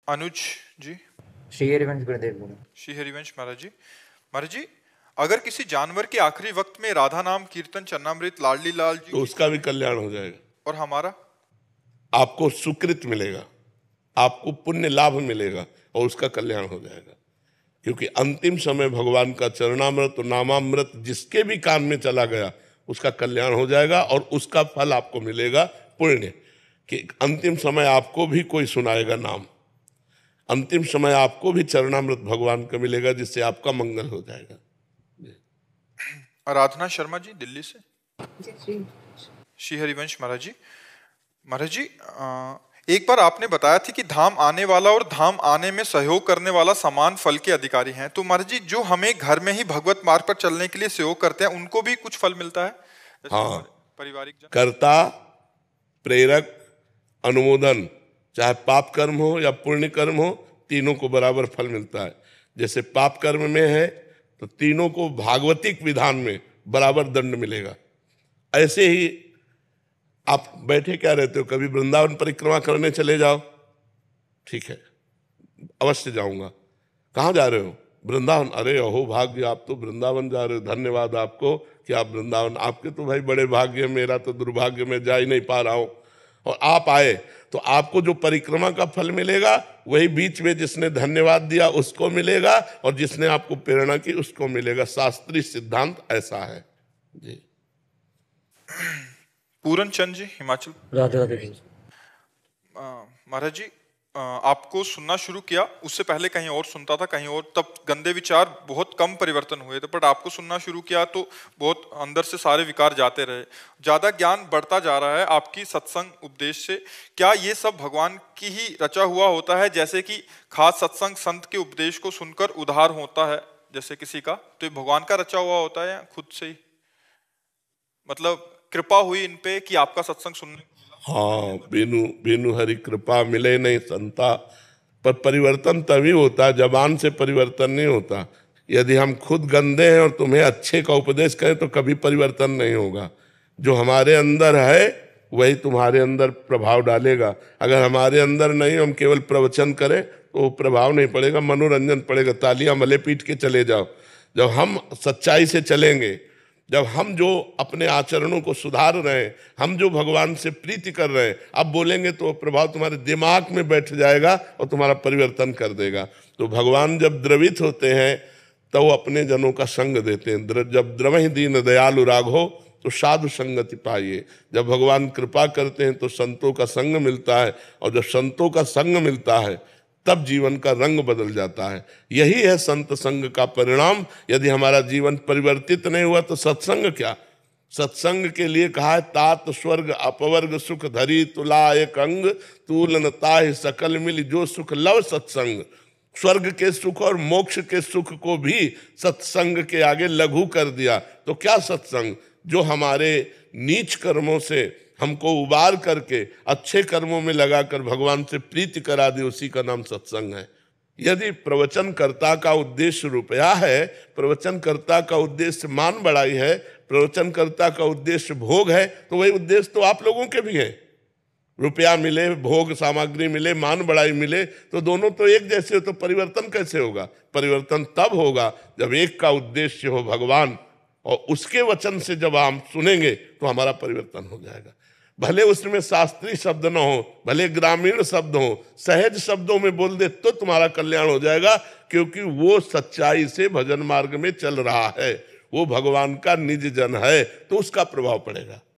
अनुज जी। श्री हरिवंश गुरुदेव बोलो। श्री हरिवंश महाराज जी। महाराज जी, अगर किसी जानवर के आखिरी वक्त में राधा नाम कीर्तन चरणामृत लाडली लाल जी तो उसका भी कल्याण हो जाएगा और हमारा आपको सुकृत मिलेगा, आपको पुण्य लाभ मिलेगा और उसका कल्याण हो जाएगा। क्योंकि अंतिम समय भगवान का चरणामृत और नामामृत जिसके भी कान में चला गया उसका कल्याण हो जाएगा और उसका फल आपको मिलेगा पुण्य। कि अंतिम समय आपको भी कोई सुनाएगा नाम, अंतिम समय आपको भी चरणामृत भगवान का मिलेगा जिससे आपका मंगल हो जाएगा। आराधना शर्मा जी दिल्ली से। श्री हरिवंश महाराज जी। महाराज जी, एक बार आपने बताया थी कि धाम आने वाला और धाम आने में सहयोग करने वाला समान फल के अधिकारी हैं। तो महाराज जी, जो हमें घर में ही भगवत मार्ग पर चलने के लिए सहयोग करते हैं उनको भी कुछ फल मिलता है? हाँ, पारिवारिक कर्ता, प्रेरक, अनुमोदन, चाहे पाप कर्म हो या पुण्य कर्म हो, तीनों को बराबर फल मिलता है। जैसे पाप कर्म में है तो तीनों को भागवतिक विधान में बराबर दंड मिलेगा। ऐसे ही आप बैठे क्या रहते हो, कभी वृंदावन परिक्रमा करने चले जाओ, ठीक है, अवश्य जाऊंगा। कहाँ जा रहे हो? वृंदावन। अरे अहो भाग्य, आप तो वृंदावन जा रहे हो, धन्यवाद आपको कि आप वृंदावन, आपके तो भाई बड़े भाग्य, मेरा तो दुर्भाग्य, मैं जा ही नहीं पा रहा हूँ। और आप आए तो आपको जो परिक्रमा का फल मिलेगा वही बीच में जिसने धन्यवाद दिया उसको मिलेगा और जिसने आपको प्रेरणा की उसको मिलेगा। शास्त्रीय सिद्धांत ऐसा है जी। पूरन चंद जी हिमाचल। राधे राधे। महाराज जी, आपको सुनना शुरू किया, उससे पहले कहीं और सुनता था, कहीं और, तब गंदे विचार बहुत कम परिवर्तन हुए थे, बट आपको सुनना शुरू किया तो बहुत अंदर से सारे विकार जाते रहे, ज्यादा ज्ञान बढ़ता जा रहा है आपकी सत्संग उपदेश से। क्या ये सब भगवान की ही रचा हुआ होता है? जैसे कि खास सत्संग संत के उपदेश को सुनकर उद्धार होता है जैसे किसी का, तो ये भगवान का रचा हुआ होता है या खुद से ही, मतलब कृपा हुई इन पे कि आपका सत्संग सुनने? हाँ, बिनु बिनु हरि कृपा मिले नहीं संता। पर परिवर्तन तभी होता है, जबान से परिवर्तन नहीं होता। यदि हम खुद गंदे हैं और तुम्हें अच्छे का उपदेश करें तो कभी परिवर्तन नहीं होगा। जो हमारे अंदर है वही तुम्हारे अंदर प्रभाव डालेगा। अगर हमारे अंदर नहीं, हम केवल प्रवचन करें तो प्रभाव नहीं पड़ेगा, मनोरंजन पड़ेगा, तालियां मले पीट के चले जाओ। जब हम सच्चाई से चलेंगे, जब हम जो अपने आचरणों को सुधार रहे हैं, हम जो भगवान से प्रीति कर रहे हैं, अब बोलेंगे तो प्रभाव तुम्हारे दिमाग में बैठ जाएगा और तुम्हारा परिवर्तन कर देगा। तो भगवान जब द्रवित होते हैं तो वो अपने जनों का संग देते हैं। जब द्रवहि दीन दयालु राघो तो साधु संगति पाइए। जब भगवान कृपा करते हैं तो संतों का संग मिलता है, और जब संतों का संग मिलता है तब जीवन का रंग बदल जाता है। यही है संत संग का परिणाम। यदि हमारा जीवन परिवर्तित नहीं हुआ तो सत्संग क्या? सत्संग के लिए कहा है, तात स्वर्ग अपवर्ग सुख धरी तुला एक अंग, तूलन ताहि सकल मिल जो सुख लव सत्संग। स्वर्ग के सुख और मोक्ष के सुख को भी सत्संग के आगे लघु कर दिया। तो क्या सत्संग? जो हमारे नीच कर्मों से हमको उबार करके अच्छे कर्मों में लगाकर भगवान से प्रीति करा दी, उसी का नाम सत्संग है। यदि प्रवचनकर्ता का उद्देश्य रुपया है, प्रवचनकर्ता का उद्देश्य मान बढ़ाई है, प्रवचनकर्ता का उद्देश्य भोग है, तो वही उद्देश्य तो आप लोगों के भी है। रुपया मिले, भोग सामग्री मिले, मान बढ़ाई मिले, तो दोनों तो एक जैसे हो, तो परिवर्तन कैसे होगा? परिवर्तन तब होगा जब एक का उद्देश्य हो भगवान, और उसके वचन से जब हम सुनेंगे तो हमारा परिवर्तन हो जाएगा। भले उसमें शास्त्रीय शब्द न हो, भले ग्रामीण शब्द हो, सहज शब्दों में बोल दे तो तुम्हारा कल्याण हो जाएगा। क्योंकि वो सच्चाई से भजन मार्ग में चल रहा है, वो भगवान का निज जन है, तो उसका प्रभाव पड़ेगा।